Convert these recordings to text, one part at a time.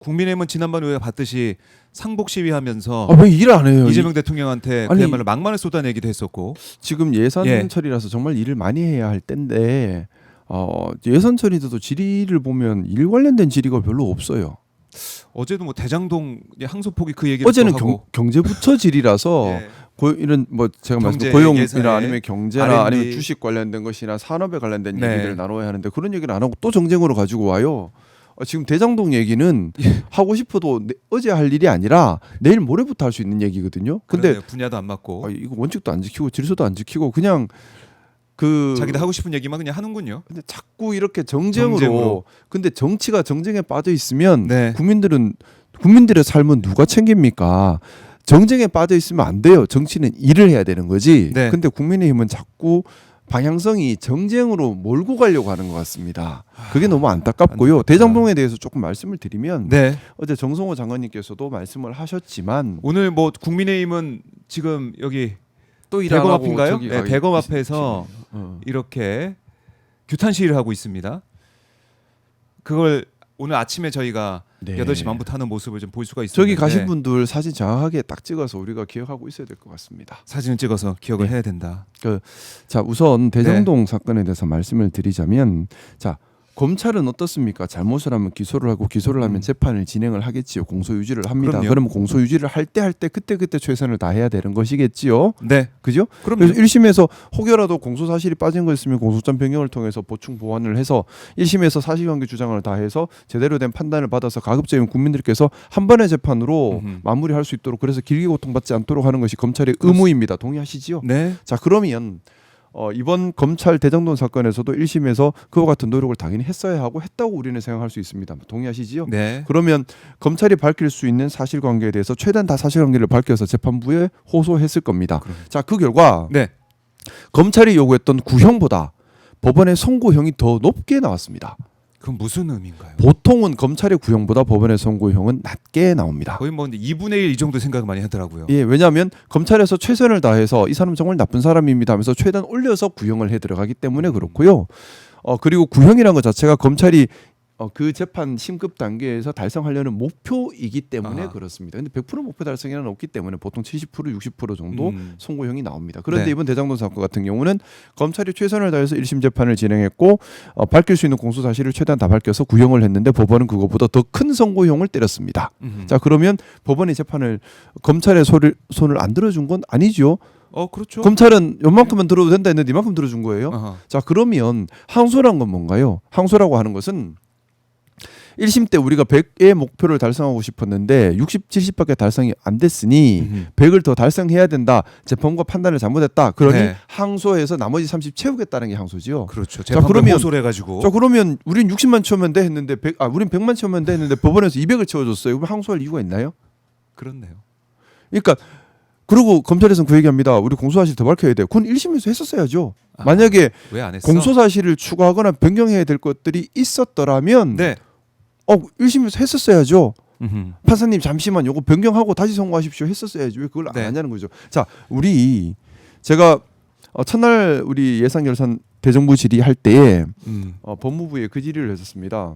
국민의힘은 지난번 우리가 봤듯이 상복 시위하면서 왜 일 안 해요? 이재명 대통령한테 아니, 그야말로 막말을 쏟아내기도 했었고. 지금 예산철이라서 정말 일을 많이 해야 할 때인데 예산철이도 질의를 보면 일 관련된 질의가 별로 없어요. 어제도 뭐 대장동 항소포기 그 얘기를 어제는 또 하고. 경제부처 질의라서 예. 이런 뭐 제가 경제, 말씀 고용이나 예산에 아니면 경제나 R&D. 아니면 주식 관련된 것이나 산업에 관련된 네. 얘기들을 나눠야 하는데 그런 얘기를 안 하고 또 정쟁으로 가지고 와요. 지금 대장동 얘기는 예. 하고 싶어도 어제 할 일이 아니라 내일 모레부터 할 수 있는 얘기거든요. 근데 그러네요. 분야도 안 맞고 이거 원칙도 안 지키고 질서도 안 지키고 그냥 자기들 하고 싶은 얘기만 그냥 하는군요. 근데 자꾸 이렇게 정쟁으로. 정쟁으로. 근데 정치가 정쟁에 빠져 있으면 네. 국민들의 삶은 누가 챙깁니까? 정쟁에 빠져 있으면 안 돼요. 정치는 일을 해야 되는 거지. 네. 근데 국민의힘은 자꾸 방향성이 정쟁으로 몰고 가려고 하는 것 같습니다. 그게 너무 안타깝고요. 안타깝다. 대장동에 대해서 조금 말씀을 드리면 네. 어제 정성호 장관님께서도 말씀을 하셨지만 오늘 뭐 국민의힘은 지금 여기 또 대검 앞인가요? 네, 대검 앞에서 어. 이렇게 규탄 시위를 하고 있습니다. 그걸 오늘 아침에 저희가 네. 8시 반부터 하는 모습을 좀 볼 수가 있었는데 저기 가신 분들 사진 정확하게 딱 찍어서 우리가 기억하고 있어야 될 것 같습니다. 사진을 찍어서 기억을 네. 해야 된다. 자, 우선 대장동 네. 사건에 대해서 말씀을 드리자면, 자, 검찰은 어떻습니까? 잘못을 하면 기소를 하고 기소를 하면 재판을 진행을 하겠지요. 공소유지를 합니다. 그럼요. 그러면 공소유지를 할 때 그때 최선을 다해야 되는 것이겠지요. 네. 그죠? 그럼요. 그래서 1심에서 혹여라도 공소 사실이 빠진 거 있으면 공소장 변경을 통해서 보충 보완을 해서 1심에서 사실관계 주장을 다해서 제대로 된 판단을 받아서 가급적이면 국민들께서 한 번의 재판으로 마무리할 수 있도록 그래서 길게 고통받지 않도록 하는 것이 검찰의 의무입니다. 동의하시지요? 네. 자, 그러면 이번 검찰 대장동 사건에서도 1심에서 그와 같은 노력을 당연히 했어야 하고 했다고 우리는 생각할 수 있습니다. 동의하시지요? 네. 그러면 검찰이 밝힐 수 있는 사실관계에 대해서 최대한 다 사실관계를 밝혀서 재판부에 호소했을 겁니다. 자, 그 결과 네. 검찰이 요구했던 구형보다 법원의 선고형이 더 높게 나왔습니다. 그건 무슨 의미인가요? 보통은 검찰의 구형보다 법원의 선고형은 낮게 나옵니다. 거의 뭐 2분의 1 이 정도 생각을 많이 하더라고요. 예, 왜냐하면 검찰에서 최선을 다해서 이 사람 정말 나쁜 사람입니다 하면서 최대한 올려서 구형을 해 들어가기 때문에 그렇고요. 그리고 구형이라는 것 자체가 검찰이 그 재판 심급 단계에서 달성하려는 목표이기 때문에 그렇습니다. 근데 100% 목표 달성이는 없기 때문에 보통 70% 60% 정도 선고형이 나옵니다. 그런데 네. 이번 대장동 사건 같은 경우는 검찰이 최선을 다해서 1심 재판을 진행했고 밝힐 수 있는 공소 사실을 최대한 다 밝혀서 구형을 했는데 법원은 그것보다 더 큰 선고형을 때렸습니다. 자, 그러면 법원이 재판을 검찰의 손을 안 들어준 건 아니죠. 그렇죠. 검찰은 요만큼만 들어도 된다 했는데 이만큼 들어준 거예요. 어허. 자, 그러면 항소란 건 뭔가요? 항소라고 하는 것은 1심 때 우리가 100의 목표를 달성하고 싶었는데 60, 70밖에 달성이 안 됐으니 100을 더 달성해야 된다. 재판부가 판단을 잘못했다. 그러니 네. 항소해서 나머지 30 채우겠다는 게 항소지요. 그렇죠. 자, 재판부에 그러면 호소를 해가지고. 자, 그러면 우린 60만 채우면 돼 했는데 우린 100만 채우면 돼 했는데 법원에서 200을 채워줬어요. 그럼 항소할 이유가 있나요? 그렇네요. 그러니까 그리고 검찰에서는 그 얘기합니다. 우리 공소사실 더 밝혀야 돼. 그건 1심에서 했었어야죠. 만약에 왜 안 했어? 공소사실을 추가하거나 변경해야 될 것들이 있었더라면 네. 1심에서 했었어야죠. 음흠. 판사님 잠시만 요거 변경하고 다시 선고하십시오 했었어야죠. 왜 그걸 네. 안 하냐는 거죠. 자, 제가 첫날 우리 예산결산 대정부 질의할 때에 법무부에 그 질의를 했었습니다.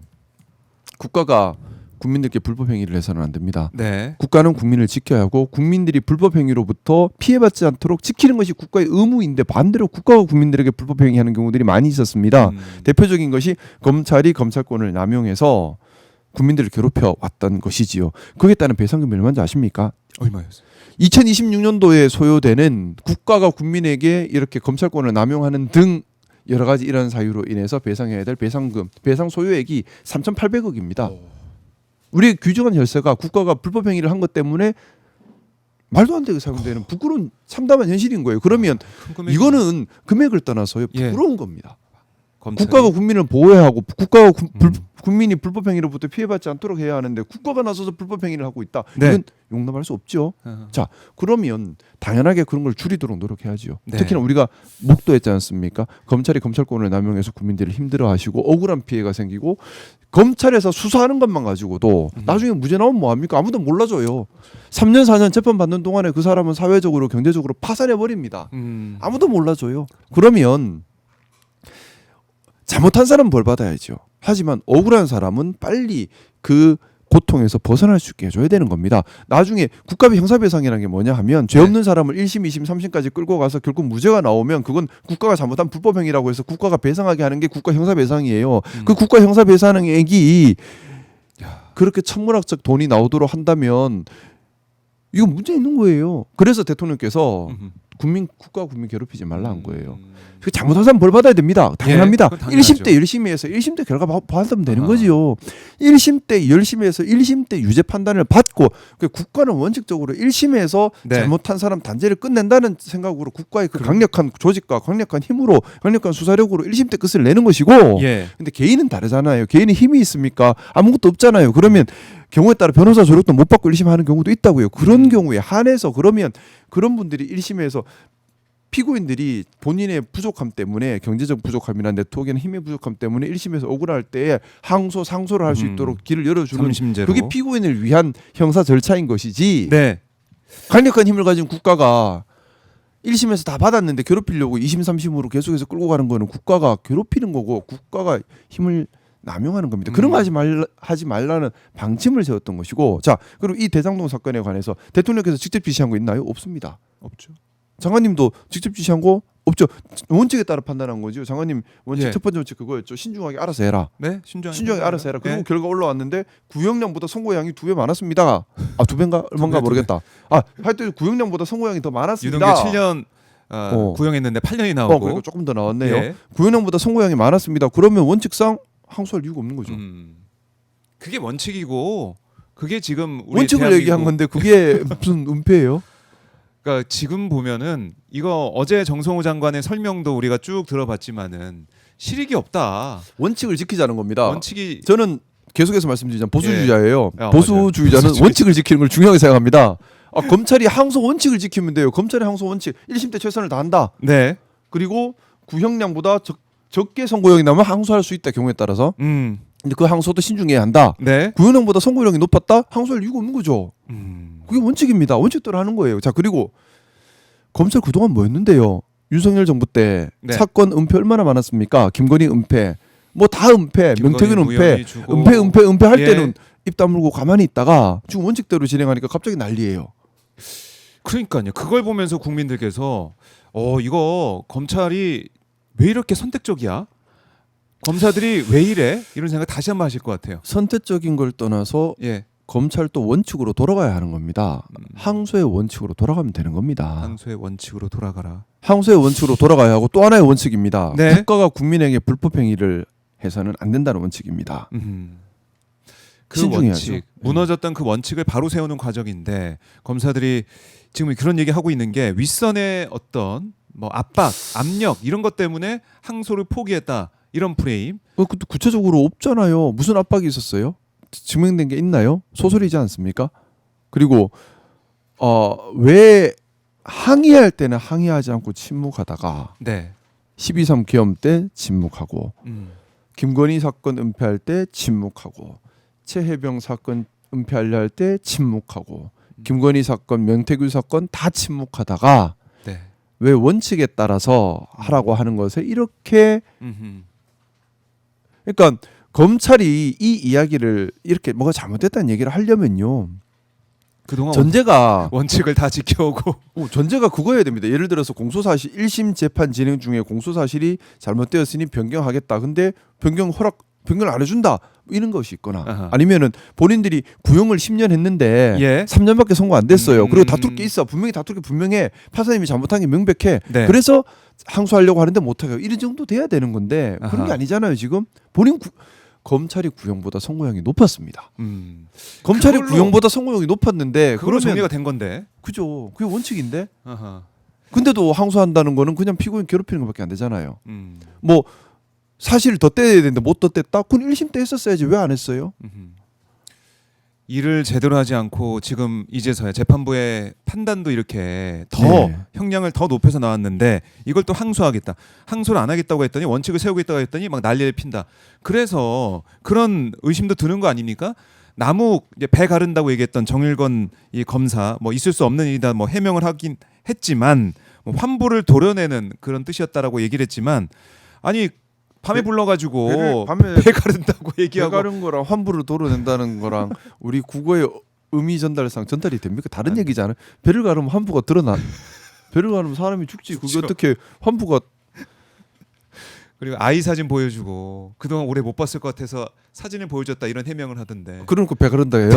국가가 국민들께 불법 행위를 해서는 안 됩니다. 네. 국가는 국민을 지켜야 하고 국민들이 불법 행위로부터 피해받지 않도록 지키는 것이 국가의 의무인데 반대로 국가가 국민들에게 불법 행위하는 경우들이 많이 있었습니다. 대표적인 것이 검찰이 검찰권을 남용해서 국민들을 괴롭혀 왔던 것이지요. 거기에 따른 배상금이 얼마인지 아십니까? 얼마였어요? 2020년도에 소요되는 국가가 국민에게 이렇게 검찰권을 남용하는 등 여러 가지 이런 사유로 인해서 배상해야 될 배상금, 배상 소요액이 3,800억입니다. 우리 규정한 혈세가 국가가 불법 행위를 한 것 때문에 말도 안 되게 사용되는 부끄러운 참담한 현실인 거예요. 그러면 이거는 금액을 떠나서요. 부끄러운 겁니다. 검찰이? 국가가 국민을 보호해야 하고 국가가 국민이 불법 행위로부터 피해받지 않도록 해야 하는데 국가가 나서서 불법 행위를 하고 있다. 네. 이건 용납할 수 없죠. 자, 그러면 당연하게 그런 걸 줄이도록 노력해야죠. 네. 특히나 우리가 목도했지 않습니까? 검찰이 검찰권을 남용해서 국민들을 힘들어하시고 억울한 피해가 생기고 검찰에서 수사하는 것만 가지고도 나중에 무죄 나오면 뭐합니까? 아무도 몰라줘요. 3년 4년 재판 받는 동안에 그 사람은 사회적으로 경제적으로 파산해 버립니다. 아무도 몰라줘요. 그러면 잘못한 사람은 벌 받아야죠. 하지만 억울한 사람은 빨리 그 고통에서 벗어날 수 있게 해줘야 되는 겁니다. 나중에 국가비 형사배상이라는 게 뭐냐 하면 죄 없는 사람을 1심, 2심, 3심까지 끌고 가서 결국 무죄가 나오면 그건 국가가 잘못한 불법행위라고 해서 국가가 배상하게 하는 게 국가 형사배상이에요. 그 국가 형사배상액이 그렇게 천문학적 돈이 나오도록 한다면 이거 문제 있는 거예요. 그래서 대통령께서 국가 국민 괴롭히지 말라 한 거예요. 그 잘못한 사람 벌 받아야 됩니다. 당연합니다. 그건 당연하죠. 1심 때 열심히 해서 1심 때 결과 받으면 되는 거지요. 1심 때 열심히 해서 1심 때 유죄 판단을 받고 그 국가는 원칙적으로 1심에서 네. 잘못한 사람 단죄를 끝낸다는 생각으로 국가의 그 강력한 조직과 강력한 힘으로 강력한 수사력으로 1심 때 끝을 내는 것이고 예. 근데 개인은 다르잖아요. 개인은 힘이 있습니까? 아무것도 없잖아요. 그러면 경우에 따라 변호사 조력도 못 받고 1심 하는 경우도 있다고요. 그런 경우에 한해서 그러면 그런 분들이 1심에서 피고인들이 본인의 부족함 때문에 경제적 부족함이나 네트워크나 힘의 부족함 때문에 1심에서 억울할 때에 항소, 상소를 할 수 있도록 길을 열어주는 삼심제로. 그게 피고인을 위한 형사 절차인 것이지 네. 강력한 힘을 가진 국가가 1심에서 다 받았는데 괴롭히려고 2심, 3심으로 계속해서 끌고 가는 거는 국가가 괴롭히는 거고 국가가 힘을 남용하는 겁니다. 그런 거 하지 말라는 방침을 세웠던 것이고 자 그리고 이 대장동 사건에 관해서 대통령께서 직접 지시한 거 있나요? 없습니다. 없죠. 장관님도 직접 지시한 거 없죠. 원칙에 따라 판단한 거죠. 장관님 원칙 예. 첫 번째 원칙 그거였죠. 신중하게 알아서 해라. 네. 신중하게 알아서 해라. 그리고 예. 결과 올라왔는데 구형량보다 선고량이 2배 많았습니다. 아 2배인가 얼마인가 모르겠다. 아 하여튼 구형량보다 선고량이 더 많았습니다. 유동규 7년 구형했는데 8년이 나오고 그러니까 조금 더 나왔네요. 예. 구형량보다 선고량이 많았습니다. 그러면 원칙상 항소할 이유가 없는 거죠. 그게 원칙이고 그게 지금 우리 원칙을 얘기한 대한민국- 건데 그게 무슨 은폐예요? 그러니까 지금 보면은 이거 어제 정성호 장관의 설명도 우리가 쭉 들어봤지만은 실익이 없다. 원칙을 지키자는 겁니다. 원칙이 저는 계속해서 말씀드리자면 보수주의자예요. 아, 보수주의자는 맞아요. 원칙을 지키는 걸 중요하게 생각합니다. 검찰이 항소 원칙을 지키면 돼요. 검찰의 항소 원칙 1심 때 최선을 다한다. 네. 그리고 구형량보다 적게 선고형이 나면 항소할 수 있다. 경우에 따라서. 근데 그 항소도 신중해야 한다. 네. 구형량보다 선고형이 높았다. 항소할 이유가 없는 거죠. 그게 원칙입니다. 원칙대로 하는 거예요. 자 그리고 검찰 그동안 뭐였는데요. 윤석열 정부 때 네. 사건 은폐 얼마나 많았습니까? 김건희 은폐, 뭐 다 은폐, 명태균 은폐, 무혐의 주고. 은폐 할 예. 때는 입 다물고 가만히 있다가 지금 원칙대로 진행하니까 갑자기 난리예요. 그러니까요. 그걸 보면서 국민들께서 이거 검찰이 왜 이렇게 선택적이야? 검사들이 왜 이래? 이런 생각 다시 한번 하실 것 같아요. 선택적인 걸 떠나서 예. 검찰도 원칙으로 돌아가야 하는 겁니다. 항소의 원칙으로 돌아가면 되는 겁니다. 항소의 원칙으로 돌아가라. 항소의 원칙으로 돌아가야 하고 또 하나의 원칙입니다. 네. 국가가 국민에게 불법 행위를 해서는 안 된다는 원칙입니다. 그 신중해야죠. 원칙, 무너졌던 그 원칙을 바로 세우는 과정인데 검사들이 지금 그런 얘기하고 있는 게 윗선의 어떤 뭐 압박, 압력 이런 것 때문에 항소를 포기했다. 이런 프레임. 구체적으로 없잖아요. 무슨 압박이 있었어요? 증명된 게 있나요? 소설이지 않습니까? 그리고 왜 항의할 때는 항의하지 않고 침묵하다가 네. 12.3 계엄 때 침묵하고 음. 김건희 사건 은폐할 때 침묵하고 최혜병 사건 은폐하려 할 때 침묵하고 김건희 사건, 명태균 사건 다 침묵하다가 네. 왜 원칙에 따라서 하라고 하는 것에 이렇게 그러니까 검찰이 이 이야기를 이렇게 뭐가 잘못됐다는 얘기를 하려면요. 그동안 전제가 원칙을 다 지켜오고 전제가 그거여야 됩니다. 예를 들어서 공소사실 1심 재판 진행 중에 공소사실이 잘못되었으니 변경하겠다. 근데 변경을 안 해준다. 이런 것이 있거나 아하. 아니면은 본인들이 구형을 10년 했는데 예. 3년밖에 선고 안 됐어요. 그리고 다툴 게 있어. 분명히 다툴 게 분명해. 판사님이 잘못한 게 명백해. 네. 그래서 항소하려고 하는데 못하게 이런 정도 돼야 되는 건데 그런 아하. 게 아니잖아요. 지금 검찰이 구형보다 선고형이 높았습니다. 검찰이 그걸로- 구형보다 선고형이 높았는데 그걸로 그러면 정리가 된 건데. 그죠. 그게 원칙인데. 아하. 근데도 항소한다는 거는 그냥 피고인 괴롭히는 것밖에 안 되잖아요. 음. 뭐 사실 더 떼야 되는데 못 더 뗐다? 그건 1심 때 했었어야지 왜 안 했어요? 일을 제대로 하지 않고 지금 이제서야 재판부의 판단도 이렇게 더 네. 형량을 더 높여서 나왔는데 이걸 또 항소하겠다. 항소를 안 하겠다고 했더니 원칙을 세우겠다고 했더니 막 난리를 핀다. 그래서 그런 의심도 드는 거 아닙니까? 남욱 이제 배 가른다고 얘기했던 정일건 이 검사 뭐 있을 수 없는 일이다 뭐 해명을 하긴 했지만 뭐 환부를 도려내는 그런 뜻이었다라고 얘기를 했지만 아니 밤에 불러가지고 배를 밤에 배 가른다고 얘기하고 배가른 거랑 환부를 도려낸다는 거랑 우리 국어의 의미 전달상 전달이 됩니까? 다른 아니. 얘기잖아요. 배를 가르면 환부가 드러나. 배를 가르면 사람이 죽지. 그게 그렇죠. 어떻게 환부가 그리고 아이 사진 보여주고 그동안 오래 못 봤을 것 같아서 사진을 보여줬다 이런 해명을 하던데. 그러니까 배 가른다 해요?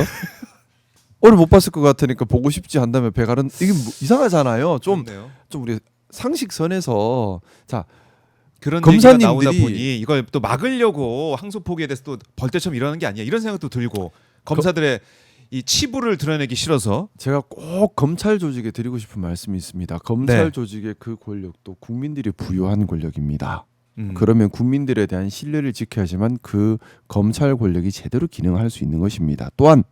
오래 못 봤을 것 같으니까 보고 싶지 한다면 배 가른 이게 뭐 이상하잖아요. 좀 그렇네요. 우리 상식선에서 자 그런 검사님들이- 얘기가 나오다 보니 이걸 또 막으려고 항소 포기에 대해서 또 벌떼처럼 일어나는 게 아니야 이런 생각도 들고 검사들의 이 치부를 드러내기 싫어서 제가 꼭 검찰 조직에 드리고 싶은 말씀이 있습니다. 검찰 네. 조직의 그 권력도 국민들이 부여한 권력입니다. 음. 그러면 국민들에 대한 신뢰를 지켜야지만 그 검찰 권력이 제대로 기능할 수 있는 것입니다. 또한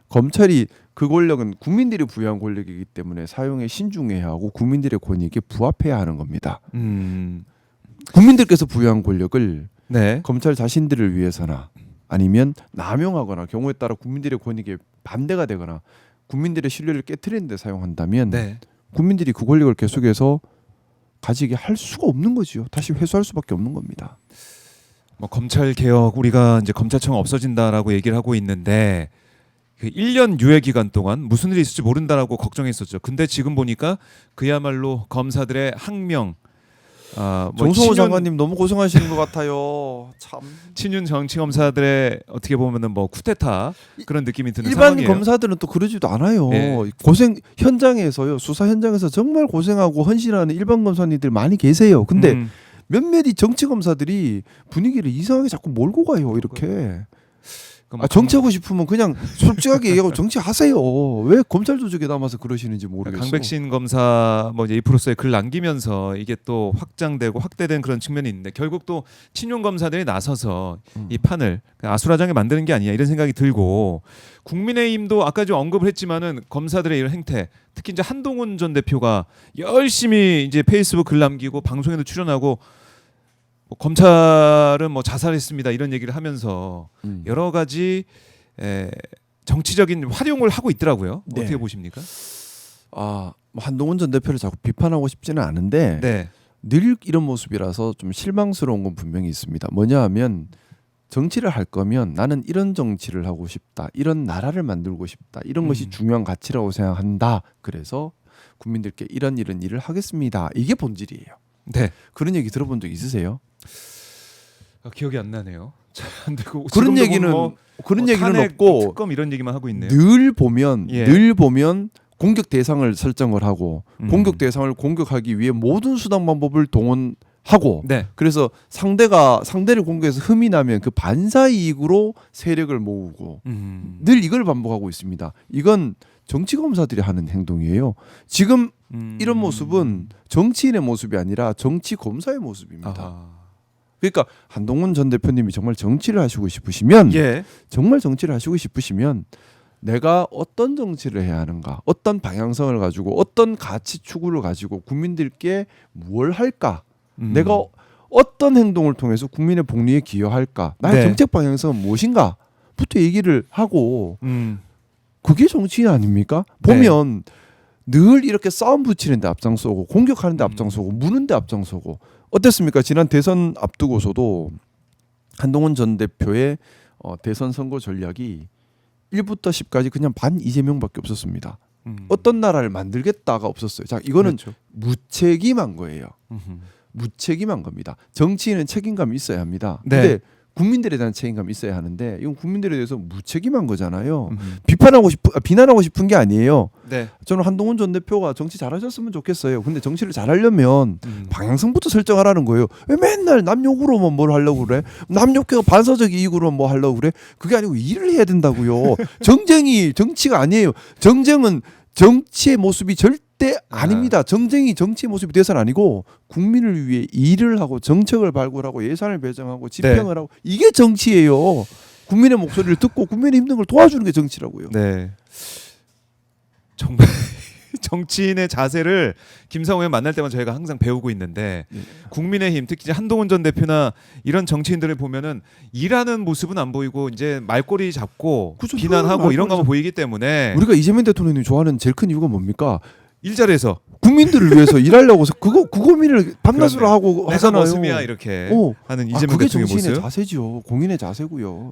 검찰이 그 권력은 국민들이 부여한 권력이기 때문에 사용에 신중해야 하고 국민들의 권익에 부합해야 하는 겁니다. 국민들께서 부여한 권력을 네. 검찰 자신들을 위해서나 아니면 남용하거나 경우에 따라 국민들의 권익에 반대가 되거나 국민들의 신뢰를 깨트리는 데 사용한다면 네. 국민들이 그 권력을 계속해서 가지게 할 수가 없는 거지요. 다시 회수할 수밖에 없는 겁니다. 뭐 검찰 개혁 우리가 이제 검찰청 없어진다라고 얘기를 하고 있는데 그 1년 유예 기간 동안 무슨 일이 있을지 모른다라고 걱정했었죠. 근데 지금 보니까 그야말로 검사들의 항명 뭐 정성호 장관님 너무 고생하시는 것 같아요. 참 친윤 정치 검사들의 어떻게 보면은 뭐 쿠데타 그런 느낌이 드는 일반 상황이에요. 검사들은 또 그러지도 않아요. 예. 고생 현장에서요. 수사 현장에서 정말 고생하고 헌신하는 일반 검사님들 많이 계세요. 근데 몇몇이 정치 검사들이 분위기를 이상하게 자꾸 몰고 가요. 이렇게. 정치하고 싶으면 그냥 솔직하게 얘기하고 정치하세요. 왜 검찰 조직에 남아서 그러시는지 모르겠어요. 강백신 검사 뭐 이제 이프로스에 글 남기면서 이게 또 확장되고 확대된 그런 측면이 있는데 결국 또 친윤 검사들이 나서서 이 판을 아수라장에 만드는 게 아니냐 이런 생각이 들고 국민의힘도 아까 좀 언급을 했지만은 검사들의 이런 행태 특히 이제 한동훈 전 대표가 열심히 이제 페이스북 글 남기고 방송에도 출연하고 뭐 검찰은 뭐 자살했습니다 이런 얘기를 하면서 여러 가지 정치적인 활용을 하고 있더라고요. 네. 어떻게 보십니까? 뭐 한동훈 전 대표를 자꾸 비판하고 싶지는 않은데 네. 늘 이런 모습이라서 좀 실망스러운 건 분명히 있습니다. 뭐냐 하면 정치를 할 거면 나는 이런 정치를 하고 싶다. 이런 나라를 만들고 싶다. 이런 것이 중요한 가치라고 생각한다. 그래서 국민들께 이런 일을 하겠습니다. 이게 본질이에요. 네. 그런 얘기 들어본 적 있으세요? 기억이 안 나네요. 잘안 되고 그런 지금도 얘기는 뭐 그런 뭐 얘기는 탄핵, 없고 특검 이런 얘기만 하고 있네요. 늘 보면 예. 공격 대상을 설정을 하고 공격 대상을 공격하기 위해 모든 수단 방법을 동원하고 네. 그래서 상대를 공격해서 흠이 나면 그 반사 이익으로 세력을 모으고 늘 이걸 반복하고 있습니다. 이건 정치 검사들이 하는 행동이에요. 지금 이런 모습은 정치인의 모습이 아니라 정치 검사의 모습입니다. 아하. 그러니까 한동훈 전 대표님이 정말 정치를 하시고 싶으시면 예. 정말 정치를 하시고 싶으시면 내가 어떤 정치를 해야 하는가, 어떤 방향성을 가지고 어떤 가치 추구를 가지고 국민들께 뭘 할까, 내가 어떤 행동을 통해서 국민의 복리에 기여할까, 나의 네. 정책 방향성은 무엇인가부터 얘기를 하고 그게 정치인 아닙니까? 네. 보면 늘 이렇게 싸움 붙이는 데 앞장서고 공격하는 데 앞장서고 무는 데 앞장서고 어땠습니까? 지난 대선 앞두고서도 한동훈 전 대표의 대선 선거 전략이 1부터 10까지 그냥 반 이재명밖에 없었습니다. 어떤 나라를 만들겠다가 없었어요. 자, 이거는 그렇죠. 무책임한 거예요. 무책임한 겁니다. 정치인은 책임감이 있어야 합니다. 네. 근데 국민들에 대한 책임감이 있어야 하는데 이건 국민들에 대해서 무책임한 거잖아요. 비난하고 싶은 게 아니에요. 네. 저는 한동훈 전 대표가 정치 잘하셨으면 좋겠어요. 근데 정치를 잘하려면 방향성부터 설정하라는 거예요. 왜 맨날 남 욕으로만 뭘 하려고 그래? 남 욕해서 반사적 이익으로 뭐 하려고 그래? 그게 아니고 일을 해야 된다고요. 정쟁이 정치가 아니에요. 정쟁은 정치의 모습이 절대 아닙니다. 정쟁이 정치의 모습이 돼서는 아니고 국민을 위해 일을 하고 정책을 발굴하고 예산을 배정하고 집행을 하고 이게 정치예요. 국민의 목소리를 듣고 국민의 힘든 걸 도와주는 게 정치라고요. 네. 정말 정치인의 자세를 김상호 의원 만날 때마다 저희가 항상 배우고 있는데 국민의힘 특히 이제 한동훈 전 대표나 이런 정치인들을 보면은 일하는 모습은 안 보이고 이제 말꼬리 잡고 그쵸, 비난하고 말꼬리 이런 거만 보이기 때문에 우리가 이재명 대통령이 좋아하는 제일 큰 이유가 뭡니까? 일자리에서 국민들을 위해서 일하려고 해서 그 고민을 밤낮으로 그렇네. 하고 내가 하잖아요. 머슴이야 이렇게 어. 하는 이재명 그게 대통령의 정치인의 모습. 자세죠. 공인의 자세고요.